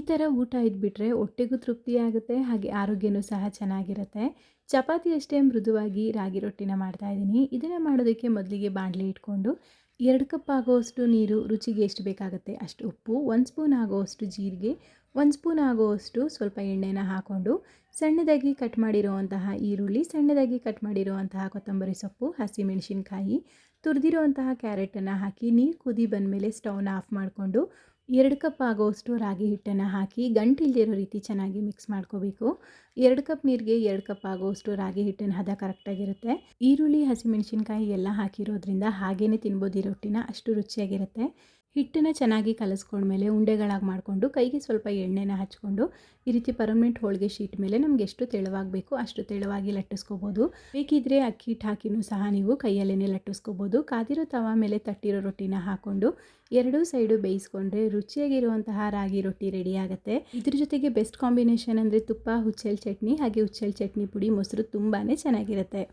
ಥರ ಊಟ ಇದ್ಬಿಟ್ರೆ ಹೊಟ್ಟೆಗೂ ತೃಪ್ತಿ ಆಗುತ್ತೆ, ಹಾಗೆ ಆರೋಗ್ಯನೂ ಸಹ ಚೆನ್ನಾಗಿರುತ್ತೆ. ಚಪಾತಿ ಅಷ್ಟೇ ಮೃದುವಾಗಿ ರಾಗಿ ರೊಟ್ಟಿನ ಮಾಡ್ತಾಯಿದ್ದೀನಿ. ಇದನ್ನು ಮಾಡೋದಕ್ಕೆ ಮೊದಲಿಗೆ ಬಾಣಲಿ ಇಟ್ಕೊಂಡು 2 ಕಪ್ ಆಗುವಷ್ಟು ನೀರು, ರುಚಿಗೆ ಎಷ್ಟು ಬೇಕಾಗುತ್ತೆ ಅಷ್ಟು ಉಪ್ಪು, 1 ಸ್ಪೂನ್ ಆಗುವಷ್ಟು ಜೀರಿಗೆ, 1 ಸ್ಪೂನ್ ಆಗುವಷ್ಟು ಸ್ವಲ್ಪ ಎಣ್ಣೆನ ಹಾಕ್ಕೊಂಡು ಸಣ್ಣದಾಗಿ ಕಟ್ ಮಾಡಿರುವಂತಹ ಈರುಳ್ಳಿ, ಸಣ್ಣದಾಗಿ ಕಟ್ ಮಾಡಿರುವಂತಹ ಕೊತ್ತಂಬರಿ ಸೊಪ್ಪು, ಹಸಿಮೆಣಸಿನ್ಕಾಯಿ, ತುರಿದಿರುವಂತಹ ಕ್ಯಾರೆಟನ್ನು ಹಾಕಿ ನೀರು ಕುದಿ ಬಂದಮೇಲೆ ಸ್ಟವ್ನ ಆಫ್ ಮಾಡಿಕೊಂಡು 2 ಕಪ್ ಆಗೋವಷ್ಟು ರಾಗಿ ಹಿಟ್ಟನ್ನು ಹಾಕಿ ಗಂಟಿಲ್ದಿರೋ ರೀತಿ ಚೆನ್ನಾಗಿ ಮಿಕ್ಸ್ ಮಾಡ್ಕೋಬೇಕು. 2 ಕಪ್ ನೀರಿಗೆ 2 ಕಪ್ ಆಗೋವಷ್ಟು ರಾಗಿ ಹಿಟ್ಟಿನ ಹದ ಕರೆಕ್ಟಾಗಿರುತ್ತೆ. ಈರುಳ್ಳಿ, ಹಸಿಮೆಣಸಿನ್ಕಾಯಿ ಎಲ್ಲ ಹಾಕಿರೋದ್ರಿಂದ ಹಾಗೇ ತಿನ್ಬೋದು ಈ ರೊಟ್ಟಿನ, ಅಷ್ಟು ರುಚಿಯಾಗಿರುತ್ತೆ. ಹಿಟ್ಟನ್ನು ಚೆನ್ನಾಗಿ ಕಲಿಸ್ಕೊಂಡ್ಮೇಲೆ ಉಂಡೆಗಳಾಗಿ ಮಾಡಿಕೊಂಡು ಕೈಗೆ ಸ್ವಲ್ಪ ಎಣ್ಣೆನ ಹಚ್ಕೊಂಡು ಈ ರೀತಿ ಪರ್ಮನೆಂಟ್ ಹೋಳಿಗೆ ಶೀಟ್ ಮೇಲೆ ನಮ್ಗೆ ಎಷ್ಟು ತೆಳುವಾಗಬೇಕು ಅಷ್ಟು ತೆಳುವಾಗಿ ಲಟ್ಟಿಸ್ಕೋಬೋದು. ಬೇಕಿದ್ದರೆ ಅಕ್ಕಿ ಹಿಟ್ಟು ಹಾಕಿನೂ ಸಹ ನೀವು ಕೈಯಲ್ಲೇ ಲಟ್ಟಿಸ್ಕೋಬೋದು. ಕಾದಿರೋ ತವ ಮೇಲೆ ತಟ್ಟಿರೋ ರೊಟ್ಟಿನ ಹಾಕ್ಕೊಂಡು ಎರಡೂ ಸೈಡು ಬೇಯಿಸ್ಕೊಂಡ್ರೆ ರುಚಿಯಾಗಿರುವಂತಹ ರಾಗಿ ರೊಟ್ಟಿ ರೆಡಿ ಆಗುತ್ತೆ. ಇದ್ರ ಜೊತೆಗೆ ಬೆಸ್ಟ್ ಕಾಂಬಿನೇಷನ್ ಅಂದರೆ ತುಪ್ಪ, ಹುಚ್ಚೆಳ್ಳು ಚಟ್ನಿ, ಹಾಗೆ ಹುಚ್ಚೆಳ್ಳು ಚಟ್ನಿ ಪುಡಿ, ಮೊಸರು ತುಂಬಾ ಚೆನ್ನಾಗಿರುತ್ತೆ.